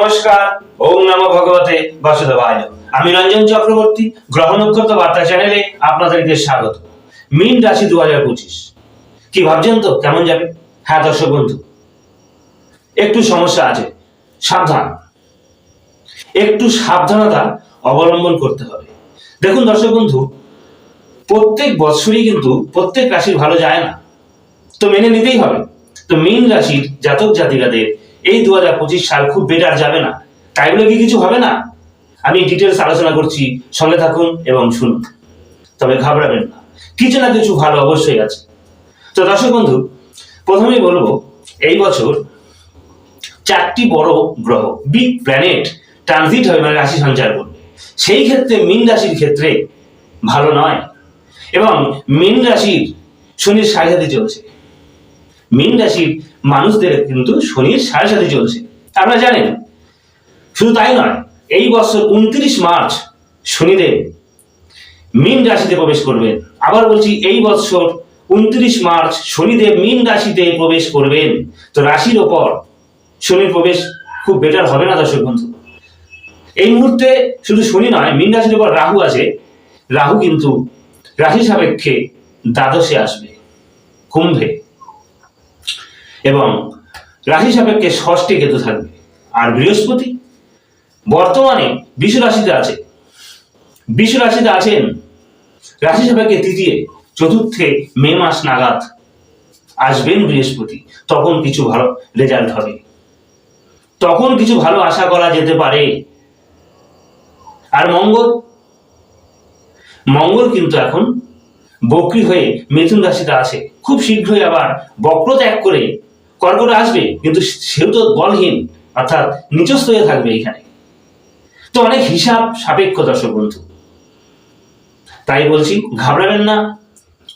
নমস্কার। ওম নমো ভগবতে বাসুদেবায়। আমি রঞ্জন চক্রবর্তী, গ্রহ নক্ষত্র বার্তা চ্যানেলে আপনাদেরকে স্বাগত। মীন রাশি 2025 কি ভাবছেন তো কেমন যাবে? হ্যাঁ দর্শক বন্ধু, একটু সমস্যা আছে, সাবধান, একটু সাবধানতা অবলম্বন করতে হবে। দেখুন দর্শক বন্ধু, প্রত্যেক বছরই কিন্তু প্রত্যেক রাশির ভালো যায় না, তো মেনে নিতেই হবে। তো মীন রাশির জাতক জাতিকাদের এই 2025 সাল খুব বেটার যাবে না, তাই বলে কি কিছু হবে না? আমি ডিটেলস আলোচনা করছি, সঙ্গে থাকুন এবং শুনুন। তবে ঘাবড়াবেন না, কিছু না কিছু ভালো অবশ্যই আছে। তো দর্শক বন্ধু, প্রথমেই বলবো, এই বছর 4টি বড় গ্রহ, বিগ প্ল্যানেট ট্রানজিট হবে, মানে রাশি সঞ্চার করবে। সেই ক্ষেত্রে মীন রাশির ক্ষেত্রে ভালো নয়। এবং মীন রাশির শনির সাড়ে চলছে, মীন রাশির মানুষদের কিন্তু শনির সাড়ে চলছে, আপনারা জানেন। শুধু তাই নয়, এই বছর 29 মার্চ শনিদেব মীন রাশিতে প্রবেশ করবেন। আবার বলছি, এই বছর 29 মার্চ শনিদেব মীন রাশিতে প্রবেশ করবেন। তো রাশির ওপর শনির প্রবেশ খুব বেটার হবে না দর্শক বন্ধু। এই মুহূর্তে শুধু শনি নয়, মীন রাশির ওপর রাহু আছে। রাহু কিন্তু রাশি সাপেক্ষে দ্বাদশে আসবে, কুম্ভে, এবং রাশি সাপেক্ষে ষষ্ঠে কেতু থাকবে। আর বৃহস্পতি বর্তমানে বৃষ রাশিতে আছে, বৃষ রাশিতে আছেন, রাশি সাপেক্ষে তৃতীয় চতুর্থে মে মাস নাগাদ আসবেন বৃহস্পতি। তখন কিছু ভালো রেজাল্ট হবে, তখন কিছু ভালো আশা করা যেতে পারে। আর মঙ্গল কিন্তু এখন বক্রী হয়ে মিথুন রাশিতে আছে, খুব শীঘ্রই আবার বক্র ত্যাগ করে কর্কটে আসবে, কিন্তু সেও তো বলহীন, অর্থাৎ নিচস্থ হয়ে থাকবে এখানে। তো অনেক হিসাব সাপেক্ষ দর্শক বন্ধু, তাই বলছি ঘাবড়াবেন না।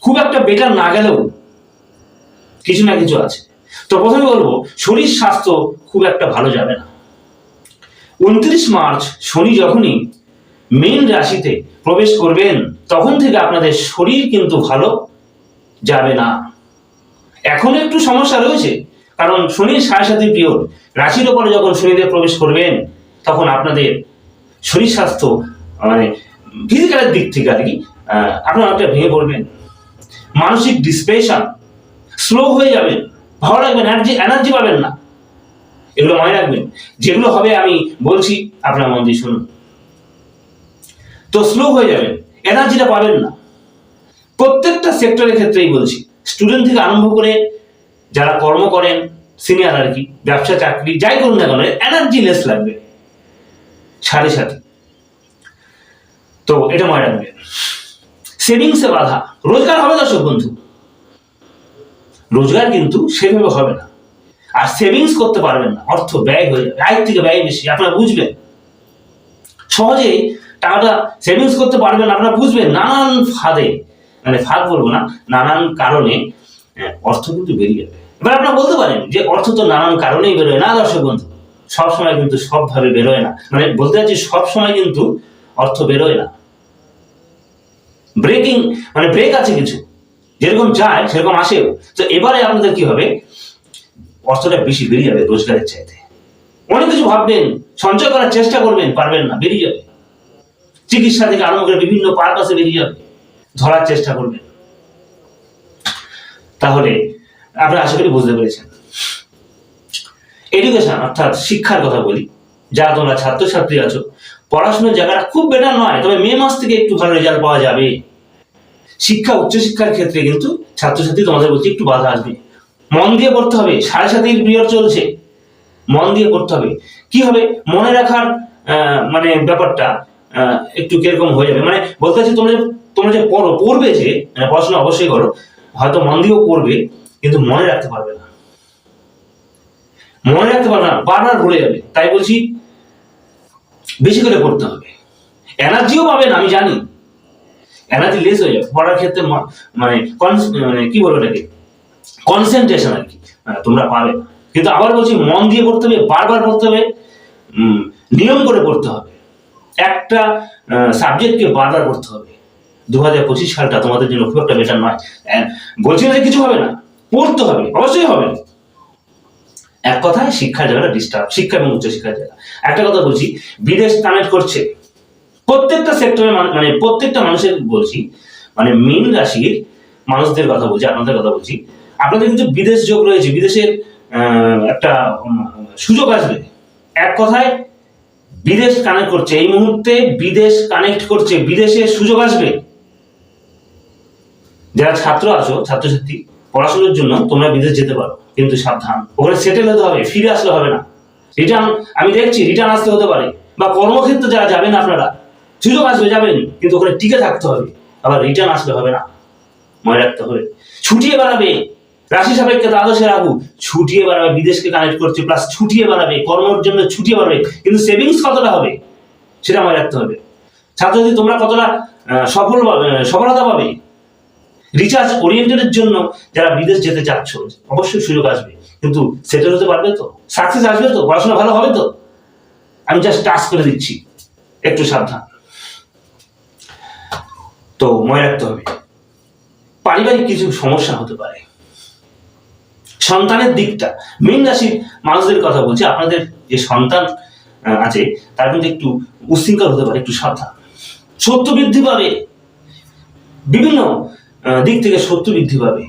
খুব একটা বেটার না গেলেও কিছু না কিছু আছে। তো প্রথমে বলবো, শরীর স্বাস্থ্য খুব একটা ভালো যাবে না। 29 মার্চ শনি যখনই মীন রাশিতে প্রবেশ করবেন, তখন থেকে আপনাদের শরীর কিন্তু ভালো যাবে না। এখন একটু সমস্যা রয়েছে, কারণ শনির সাড়ে পিরিয়ড, রাশির ওপরে যখন শনিদেব প্রবেশ করবেন, তখন আপনাদের শরীর স্বাস্থ্য মানে ফিজিক্যালের দিক থেকে আর কি আপনারা একটা ভেঙে পড়বেন, মানসিক ডিসপ্রেশন, স্লো হয়ে যাবেন, ভালো লাগবে না, এনার্জি পাবেন না। এগুলো মনে রাখবেন, যেগুলো হবে আমি বলছি, আপনারা মন দিয়ে শুনুন। তো স্লো হয়ে যাবেন, এনার্জিটা পাবেন না। প্রত্যেকটা সেক্টরের ক্ষেত্রেই বলছি, স্টুডেন্ট থেকে আরম্ভ করে যারা কর্ম করেন, সিনিয়র আর কি, ব্যবসা চাকরি যাই করুন না কেন, এনার্জি লেস লাগবে সাথে। তো এটা মনে রাখবেন। সেভিংসে বাধা, রোজগার হবে দর্শক বন্ধু, রোজগার কিন্তু সেভাবে হবে না। আর সেভিংস করতে পারবেন না, অর্থ ব্যয় হয়ে যাবে, আয়ের থেকে ব্যয় বেশি, আপনারা বুঝবেন। সহজে টাকাটা সেভিংস করতে পারবেন, আপনারা বুঝবেন। নানান ফাঁদে, মানে ফাঁদ বলবো না, নানান কারণে অর্থ কিন্তু বেরিয়ে যাবে। এবার আপনারা বলতে পারেন যে অর্থ তো নানান কারণেই বেরোয় না দর্শক বন্ধু, সবসময় কিন্তু সবভাবে বেরোয় না। মানে বলতে চাচ্ছি, সবসময় কিন্তু অর্থ বেরোয় না। ব্রেক আছে কিছু, যেরকম যায় সেরকম আসেও। তো এবারে আপনাদের কি হবে, অর্থটা বেশি বেরিয়ে যাবে রোজগারের চাইতে। অনেক কিছু ভাববেন, সঞ্চয় করার চেষ্টা করবেন, পারবেন না, বেরিয়ে যাবে। চিকিৎসা থেকে আরম্ভ করে বিভিন্ন পারপাসে বেরিয়ে যাবে, ধরার চেষ্টা করবেন। তাহলে আপনারা আশা করি বুঝতে পেরেছেন। এডুকেশন অর্থাৎ শিক্ষার কথা বলি, যারা তোমরা ছাত্রছাত্রী আছো, পড়াশোনার জায়গাটা খুব বেটার নয়, তবে মে মাস থেকে একটু ভালো রেজাল্ট পাওয়া যাবে। শিক্ষা, উচ্চশিক্ষার ক্ষেত্রে কিন্তু ছাত্রছাত্রী তোমাদের বলছি একটু বাধা আসবে, মন দিয়ে পড়তে হবে। সাড়ে পিরিয়ড চলছে, মন দিয়ে পড়তে হবে। কি হবে, মনে রাখার মানে ব্যাপারটা একটু কিরকম হয়ে যাবে। মানে বলতে চাচ্ছি, তোমরা যে পড়বে, যে পড়াশোনা অবশ্যই করো, হয়তো মন দিয়েও পড়বে, কিন্তু মনে রাখতে পারবে না, বারবার ভুলে যাবে। তাই বলছি বেশি করে পড়তে হবে। এনার্জিও পাবেন, আমি জানি এনার্জি লেস হয়ে যাবে পড়ার ক্ষেত্রে, মানে কি বলবো এটাকে, কনসেন্ট্রেশন আর কি তোমরা পাবে। কিন্তু আবার বলছি, মন দিয়ে পড়তে হবে, বারবার পড়তে হবে, নিয়ম করে পড়তে হবে। একটা সাবজেক্টকে বারবার পড়তে হবে। 2025 সালটা তোমাদের জন্য খুব একটা বেটার নয়। বলছি না যে কিছু হবে না, পড়তে হবে, অবশ্যই হবে। এক কথায় শিক্ষার জায়গাটা ডিস্টার্ব, শিক্ষা এবং উচ্চশিক্ষার জায়গা। একটা কথা বলছি, বিদেশ কানেক্ট করছে প্রত্যেকটা সেক্টরে, মানে প্রত্যেকটা মানুষের বলছি, মানে মীন রাশির মানুষদের কথা বলছি, আপনাদের কথা বলছি, আপনাদের কিন্তু বিদেশ যোগ রয়েছে, বিদেশের একটা সুযোগ আসবে। এক কথায় বিদেশ কানেক্ট করছে, এই মুহূর্তে বিদেশ কানেক্ট করছে, বিদেশের সুযোগ আসবে। যারা ছাত্র আছো, ছাত্রছাত্রী, পড়াশোনার জন্য তোমরা বিদেশ যেতে পারো, কিন্তু সাবধান, ওখানে সেটেল হতে হবে, ফিরে আসলে হবে না। রিটার্ন আমি দেখছি, রিটার্ন আসতে হতে পারে, বা কর্মক্ষেত্রে যারা যাবেন আপনারা, সুযোগ আসবে, যাবেন, কিন্তু ওখানে টিকে থাকতে হবে, আবার রিটার্ন আসলে হবে না, মনে রাখতে হবে। ছুটিয়ে বেড়াবে, রাশি সাপেক্ষে দ্বাদশে রাহু ছুটিয়ে বেড়াবে, বিদেশকে কানেক্ট করছে, প্লাস ছুটিয়ে বেড়াবে, কর্মের জন্য ছুটিয়ে বেড়াবে, কিন্তু সেভিংস কতটা হবে সেটা মনে রাখতে হবে। ছাত্রছাত্রী তোমরা কতটা সফলতা পাবে। রিচার্জ ওরিয়েন্টেডের জন্য যারা বিদেশ যেতে চাচ্ছ, অবশ্যই সুযোগ আসবে, কিন্তু সেটেল হতে পারবে তো, সাকসেস আসবে তো, পড়াশোনা ভালো হবে তো। আমি জাস্ট টাচ করে দিচ্ছি, একটু সাবধান। তো মনে রাখতে হবে, পারিবারিক কিছু সমস্যা হতে পারে। সন্তানের দিকটা, মীন রাশির মানুষদের কথা বলছি, আপনাদের যে সন্তান আছে তার কিন্তু একটু উচ্ছৃঙ্খল হতে পারে, একটু সাবধান। শত্রু বৃদ্ধি পাবে, বিভিন্ন দিক থেকে শত্রু বৃদ্ধি পাবে,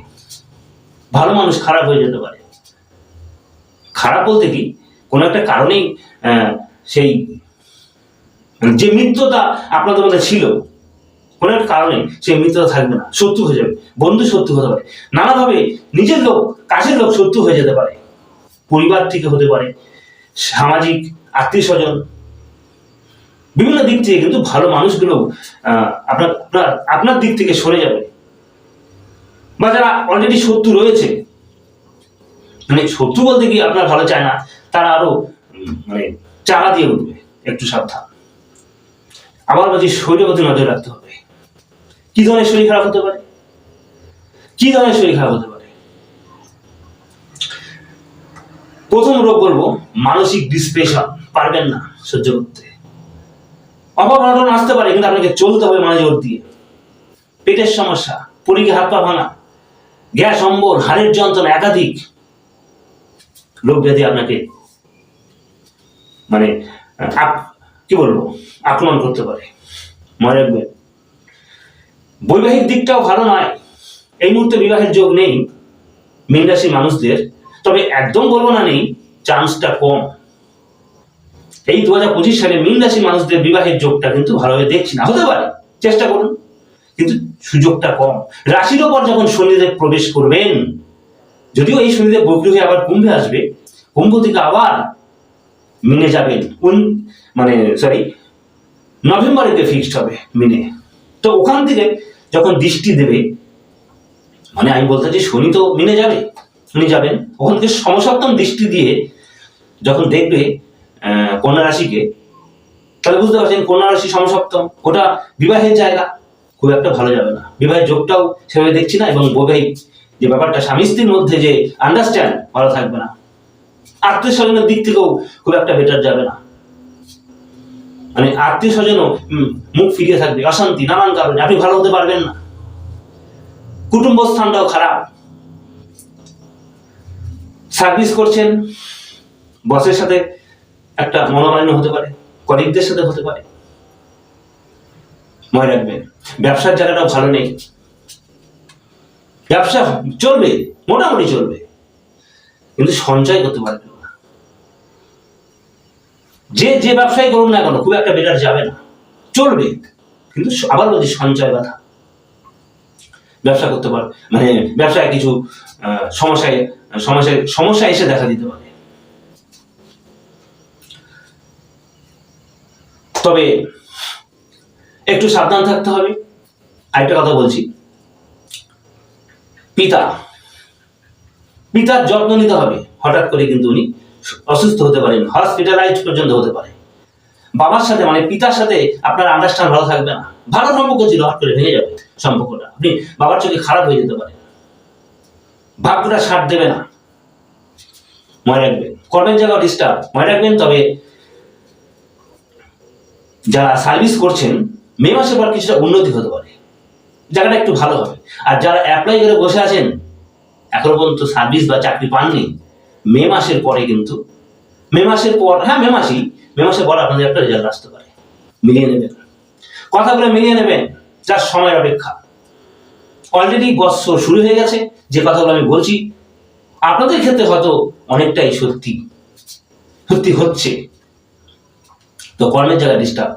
ভালো মানুষ খারাপ হয়ে যেতে পারে। খারাপ বলতে কি, কোনো একটা কারণেই সেই যে মিত্রতা আপনাদের মধ্যে ছিল, কোনো একটা কারণে সেই মিত্রতা থাকবে না, শত্রু হয়ে যাবে, বন্ধু শত্রু হতে পারে, নানাভাবে নিজের লোক, কাছের লোক শত্রু হয়ে যেতে পারে, পরিবার থেকে হতে পারে, সামাজিক আত্মীয় স্বজন, বিভিন্ন দিক থেকে কিন্তু ভালো মানুষগুলো আপনার দিক থেকে সরে যাবে, বা যারা অলরেডি শত্রু রয়েছে, মানে শত্রু বলতে কি আপনার ভালো চায় না, তারা আরো মানে চালা দিয়ে উঠবে, একটু সাবধান। আবার বলছি, শরীরের প্রতি নজর রাখতে হবে। কি ধরনের শরীর খারাপ হতে পারে, কি ধরনের শরীর খারাপ হতে পারে? প্রথম রোগ বলবো মানসিক ডিসপ্রেশন, পারবেন না সহ্য করতে, অভাব অনটন আসতে পারে, কিন্তু আপনাকে চলতে হবে মানে জোর দিয়ে। পেটের সমস্যা, পরিগে হাত পা ভাঙা, গ্যাস অম্বল, হাড়ের যন্ত্রণা, একাধিক রোগ ব্যাধি আপনাকে মানে কি বলবো আক্রমণ করতে পারে, মনে রাখবেন। বৈবাহিক দিকটাও ভালো নয়, এই মুহূর্তে বিবাহের যোগ নেই মীন রাশির মানুষদের, তবে একদম বলবো না নেই, চান্সটা কম। এই 2025 সালে মীন রাশির মানুষদের বিবাহের যোগটা কিন্তু ভালোভাবে দেখছি না, হতে পারে, চেষ্টা করুন, কিন্তু সুযোগটা কম। রাশির ওপর যখন শনিদেব প্রবেশ করবেন, যদিও এই শনিদেব বক্রী হয়ে আবার কুম্ভে আসবে, কুম্ভ থেকে আবার মিনে যাবেন, নভেম্বরে ফিক্সড হবে মিনে। তো ওখান থেকে যখন দৃষ্টি দেবে, মানে আমি বলতে চাই শনি তো মিনে যাবে, উনি যাবেন, ওখান থেকে সমসপ্তম দৃষ্টি দিয়ে যখন দেখবে কন্যা রাশিকে, তাহলে বুঝতে পারছেন কন্যা রাশি সমসপ্তম, ওটা বিবাহের জায়গা, খুব একটা ভালো যাবে না, বিবাহের যোগটাও সেভাবে দেখছি না, এবং বৈবাহিক যে ব্যাপারটা স্বামী স্ত্রীর মধ্যে যে আন্ডারস্ট্যান্ড, ভালো থাকবে না। আত্মীয় স্বজনের দিক থেকেও খুব একটা বেটার যাবে না, মানে আত্মীয় স্বজনও মুখ ফিরিয়ে থাকবে, অশান্তি, নানান কারণে আপনি ভালো হতে পারবেন না। কুটুম্ব স্থানটাও খারাপ, সার্ভিস করছেন, বসের সাথে একটা মনোমালিন্য হতে পারে, কলিগদের সাথে হতে পারে, মনে রাখবেন। ব্যবসার জায়গাটাও ভালো নেই, ব্যবসা চলবে, মোটামুটি চলবে, কিন্তু সঞ্চয় করতে পারবেন না। যে ব্যবসায় করুন না কেন, খুব একটা বেটার যাবে না, চলবে, কিন্তু আবার বলছি সঞ্চয় বাধা। ব্যবসা করতে পারে, মানে ব্যবসায় কিছু সমস্যা এসে দেখা দিতে পারে। তবে একটু সাবধান থাকতে হবে। আরেকটা কথা বলছি, পিতার যত্ন নিতে হবে। হঠাৎ করে কিন্তু উনি অসুস্থ হতে পারেন, হসপিটালাইজ পর্যন্ত হতে পারে। বাবার সাথে মানে পিতার সাথে আপনার আন্ডারস্ট্যান্ড ভালো থাকবে না, ভালো সম্পর্ক ছিল, হঠাৎ করে ভেঙে যাবে সম্পর্কটা, আপনি বাবার চোখে খারাপ হয়ে যেতে পারে, ভাগ্যটা সাথ দেবে না, মনে রাখবেন। কর্মের জায়গা ডিস্টার্ব, মনে রাখবেন। তবে যারা সার্ভিস করছেন, মে মাসের পর কিছুটা উন্নতি হতে পারে, জায়গাটা একটু ভালো হবে। আর যারা অ্যাপ্লাই করে বসে আছেন, এখনো পর্যন্ত সার্ভিস বা চাকরি পাননি, মে মাসের পরে কিন্তু মে মাসের পর আপনাদের একটা রেজাল্ট আসতে পারে। মিলিয়ে নেবেন, কথাগুলো মিলিয়ে নেবেন, যার সময়ের অপেক্ষা। অলরেডি বৎসর শুরু হয়ে গেছে, যে কথাগুলো আমি বলছি আপনাদের ক্ষেত্রে হয়তো অনেকটাই সত্যি হচ্ছে। তো কর্মের জায়গায় ডিস্টার্ব,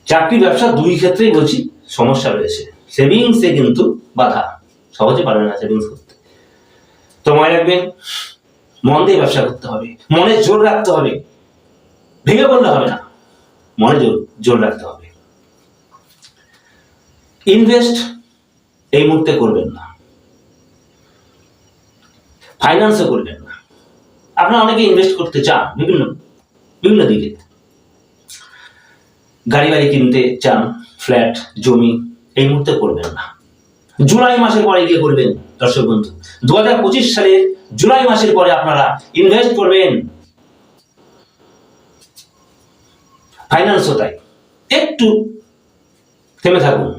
চাকরি ব্যবসা দুই ক্ষেত্রেই বলছি সমস্যা রয়েছে। সেভিংসে কিন্তু বাধা, সহজে পারবে না সেভিংস করতে। তো মনে রাখবেন, মন দিয়ে ব্যবসা করতে হবে, মনে জোর রাখতে হবে, ভেঙে পড়লে হবে না, মনে জোর রাখতে হবে। ইনভেস্ট এই মুহূর্তে করবেন না, ফাইন্যান্সও করবেন না। আপনারা অনেকে ইনভেস্ট করতে চান বিভিন্ন দিকে, গাড়ি বাড়ি কিনতে চান, ফ্ল্যাট, জমি, এই মুহূর্তে করবেন না। জুলাই মাসের পরে গিয়ে করবেন দর্শক বন্ধু। 2025 সালের জুলাই মাসের পরে আপনারা ইনভেস্ট করবেন। ফাইন্যান্সও তাই, একটু থেমে থাকুন,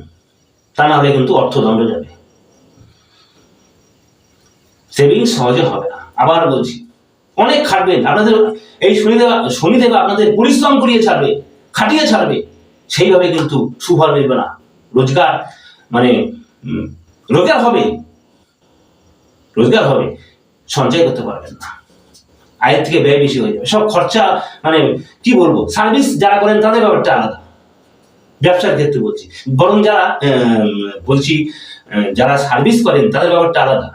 তা না হলে কিন্তু অর্থদণ্ড যাবে। সেভিংস সহজে হবে না। আবার বলছি, অনেক খাটবেন, আপনাদের এই শনিদেব আপনাদের পরিশ্রম করিয়ে ছাড়বে, খাটিয়ে ছাড়বে, সেইভাবে কিন্তু সুফল মিলবে না। রোজগার হবে, সঞ্চয় করতে পারবেন না, আয়ের থেকে ব্যয় বেশি হয়ে যাবে, সব খরচা। কি বলবো, সার্ভিস যারা করেন তাদের ব্যাপারটা আলাদা, ব্যবসার ক্ষেত্রে বলছি, বরং যারা সার্ভিস করেন তাদের ব্যাপারটা আলাদা।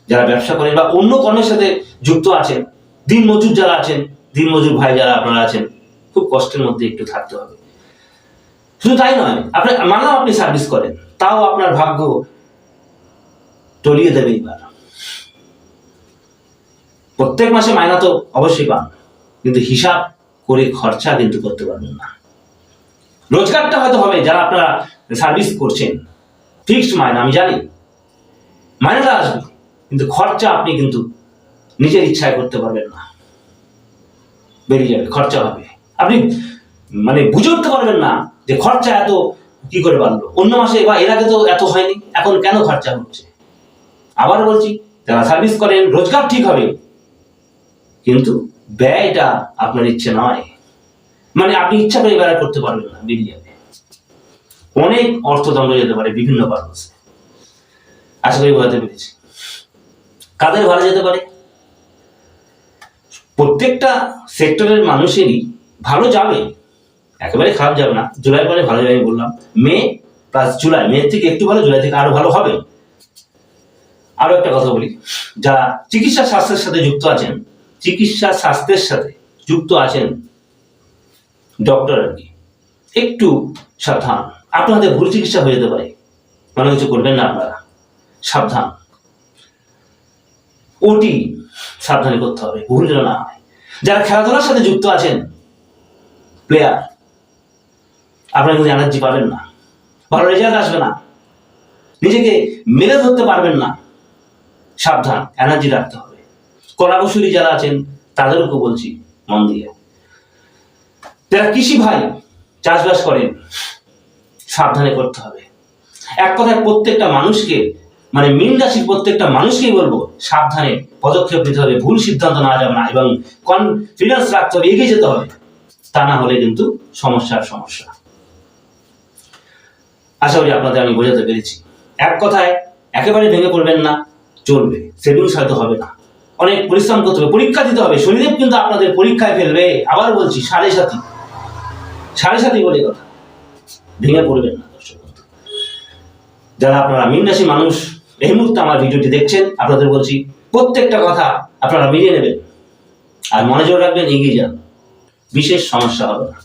যারা ব্যবসা করেন বা অন্য কর্মের সাথে যুক্ত আছেন, দিনমজুর যারা আছেন, দিনমজুর ভাই যারা আপনারা আছেন, খুব কষ্টের মধ্যে একটু থাকতে হবে। শুধু তাই নয়, আপনি সার্ভিস করেন, তাও আপনার ভাগ্য টলিয়ে দেবে। এবার প্রত্যেক মাসে মাইনা তো অবশ্যই পান, কিন্তু হিসাব করে খরচা কিন্তু করতে পারবেন না। রোজগারটা হয়তো হবে, যারা আপনারা সার্ভিস করছেন, ফিক্সড মাইনা, আমি জানি মাইনাটা আসবে, কিন্তু খরচা আপনি কিন্তু নিজের ইচ্ছায় করতে পারবেন না, বেরিয়ে যাবে, খরচা হবে। আপনি বুঝে উঠতে পারবেন না যে খরচা এত কি করে বাড়লো, অন্য মাসে বা এর আগে তো এত হয়নি, এখন কেন খরচা হচ্ছে। আবার বলছি, যারা সার্ভিস করেন, রোজগার ঠিক হবে, কিন্তু ব্যয়টা আপনার ইচ্ছে নয়, আপনি ইচ্ছা করে ব্যয় করতে পারবেন না, বেরিয়ে যাবে, অনেক অর্থদণ্ড যেতে পারে বিভিন্ন পারপাসে। আশা করি বোঝাতে পেরেছি। কাদের ভালো যেতে পারে? প্রত্যেকটা সেক্টরের মানুষেরই ভালো যাবে, একেবারে খারাপ যাবে না। জুলাই পরে ভালো যাবে বললাম, মে প্লাস জুলাই, মে থেকে একটু ভালো, জুলাই থেকে আরো ভালো হবে। আরো একটা কথা বলি, যারা চিকিৎসা স্বাস্থ্যের সাথে যুক্ত আছেন, ডক্টর আর কি, একটু সাবধান, আপনাদের ভুল চিকিৎসা হয়ে যেতে পারে, মনে কিছু করবেন না আপনারা, সাবধান। ওটি সাবধানে করতে হবে, ভুল যেন না হয়। যারা খেলাধুলার সাথে যুক্ত আছেন, প্লেয়ার, আপনারা কিন্তু এনার্জি পাবেন না, ভালো রেজাল্ট আসবে না, নিজেকে মেলে ধরতে পারবেন না, সাবধান, এনার্জি রাখতে হবে। কলাকুশলী যারা আছেন তাদেরকে বলছি, মন দিয়ে। যারা কৃষি ভাই, চাষবাস করেন, সাবধানে করতে হবে। এক কথায় প্রত্যেকটা মানুষকে, মীন রাশির প্রত্যেকটা মানুষকেই বলবো, সাবধানে পদক্ষেপ নিতে হবে, ভুল সিদ্ধান্ত নেওয়া যাবে না, এবং কনফিডেন্স রাখতে হবে, এগিয়ে যেতে হবে, তা না হলে কিন্তু সমস্যা। আশা করি আপনাদের আমি বোঝাতে পেরেছি। এক কথায়, একেবারে ভেঙে পড়বেন না, চলবে, সেভিংস হয়তো হবে না, অনেক পরিশ্রম করতে হবে, পরীক্ষা দিতে হবে। শনিদেব কিন্তু আপনাদের পরীক্ষায় ফেলবে। আবার বলছি, সাড়ে সাথী বলে কথা, ভেঙে পড়বেন না দর্শক বন্ধু। যারা আপনারা মীন রাশি মানুষ এই মুহূর্তে আমার ভিডিওটি দেখছেন, আপনাদের বলছি, প্রত্যেকটা কথা আপনারা মিলিয়ে নেবেন, আর মনে জোর রাখবেন, এগিয়ে যান, বিশেষ সমস্যা হবে না।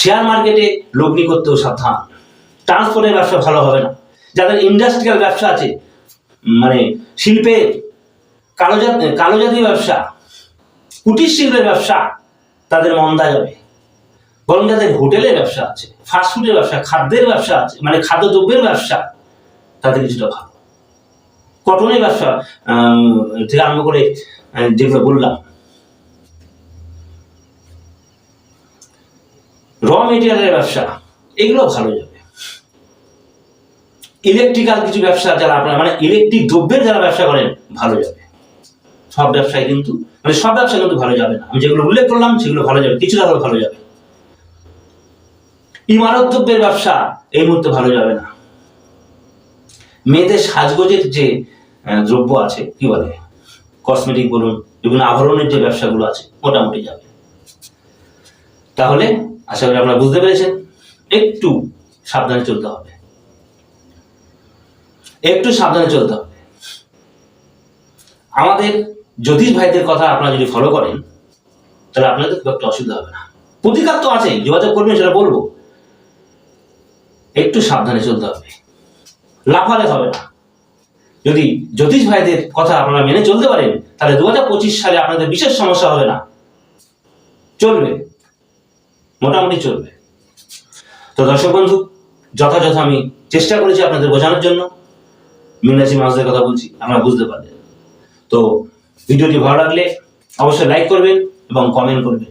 শেয়ার মার্কেটে লগ্নি করতেও সাবধান, ট্রান্সপোর্টের ব্যবসা ভালো হবে না। যাদের ইন্ডাস্ট্রিয়াল ব্যবসা আছে, শিল্পের, কালোজাতীয় ব্যবসা, কুটির শিল্পের ব্যবসা, তাদের মন্দা যাবে। বরং যাদের হোটেলের ব্যবসা আছে, ফাস্টফুডের ব্যবসা, খাদ্যের ব্যবসা আছে, খাদ্যদ্রব্যের ব্যবসা, তাদের কিছুটা ভালো। কটনের ব্যবসা থেকে আরম্ভ করে যেগুলো বললাম, র মেটেরিয়ালের ব্যবসা, এগুলো ভালো যাবে। ইলেকট্রিক্যাল কিছু ব্যবসা যারা আপনারা মানে ইলেকট্রিক দ্রব্যের যারা ব্যবসা করেন ভালো যাবে। সব ব্যবসায় কিন্তু মানে সব ব্যবসা কিন্তু ভালো যাবে না, আমি যেগুলো উল্লেখ করলাম সেগুলো ভালো যাবে, কিছুটা হলেও ভালো যাবে। ইমারত দ্রব্যের ব্যবসা এই মুহূর্তে ভালো যাবে না। মেয়েদের সাজগোজের যে দ্রব্য আছে, কি বলে কসমেটিক বলুন, বিভিন্ন আভরণের যে ব্যবসাগুলো আছে মোটামুটি যাবে। তাহলে আশা করি আপনারা বুঝতে পেরেছেন, একটু সাবধানে চলতে হবে, একটু সাবধানে চলতে হবে। আমাদের জ্যোতিষ ভাইদের কথা আপনারা যদি ফলো করেন তাহলে আপনাদের খুব একটা অসুবিধা হবে না। প্রতিকার তো আছেই, যোগাযোগ করবেন সেটা বলবো, একটু সাবধানে চলতে হবে, লাফালে হবে না। যদি জ্যোতিষ ভাইদের কথা আপনারা মেনে চলতে পারেন তাহলে 2025 সালে আপনাদের বিশেষ সমস্যা হবে না, চলবে, মোটামুটি চলবে। তো দর্শক বন্ধু, যথাযথ আমি চেষ্টা করেছি আপনাদের বোঝানোর জন্য। মীন রাশি মানুষদের কথা বলছি, আমরা বুঝতে পারলেন। তো ভিডিওটি ভালো লাগলে অবশ্যই লাইক করবেন এবং কমেন্ট করবেন,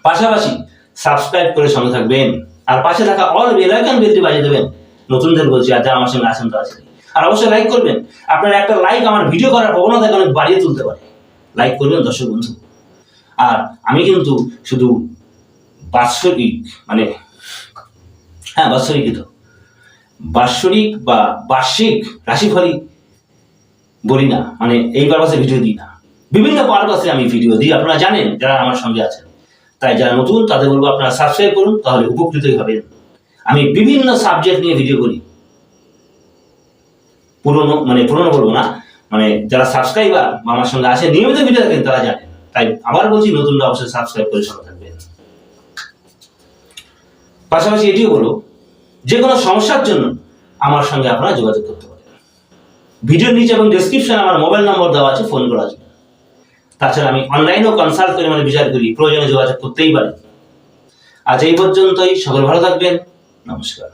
পাশাপাশি সাবস্ক্রাইব করে সঙ্গে থাকবেন, আর পাশে থাকা অল বেল আইকন বেলটি বাজিয়ে দেবেন। নতুনদের বলছি, আর যারা আমার সঙ্গে আছেন তো আছেন। আর অবশ্যই লাইক করবেন, আপনার একটা লাইক আমার ভিডিও করার প্রবণতাকে অনেক বাড়িয়ে তুলতে পারে। লাইক করবেন দর্শক বন্ধু। আর আমি কিন্তু শুধু বাৎসরিক মানে বাৎসরিক বা বার্ষিক রাশিফলই বলি না, মানে এই পারপাসে ভিডিও দিই না, বিভিন্ন পারপাসে আমি ভিডিও দিই, আপনারা জানেন যারা আমার সঙ্গে আছেন। তাই যারা নতুন তাদের বলবো আপনারা সাবস্ক্রাইব করুন, তাহলে উপকৃতই হবেন। আমি বিভিন্ন সাবজেক্ট নিয়ে ভিডিও করি, পুরনো বলবো না, মানে যারা সাবস্ক্রাইবার আমার সঙ্গে আছে নিয়মিত ভিডিও দেখেন তারা জানেন। তাই আবার বলছি, নতুনরা অবশ্যই সাবস্ক্রাইব করে সঙ্গে থাকবেন। পাশাপাশি এটিও বলবো, যে কোনো সমস্যার জন্য আমার সঙ্গে আপনারা যোগাযোগ করতে পারেন। ভিডিওর নিচে এবং ডেসক্রিপশনে আমার মোবাইল নম্বর দেওয়া আছে, ফোন করা যাবে। তাছাড়া আমি অনলাইনেও কনসাল্ট করে বিচার করি, প্রয়োজনে যোগাযোগ করতেই পারেন। আজ এই পর্যন্তই, সকল ভালো থাকবেন, নমস্কার।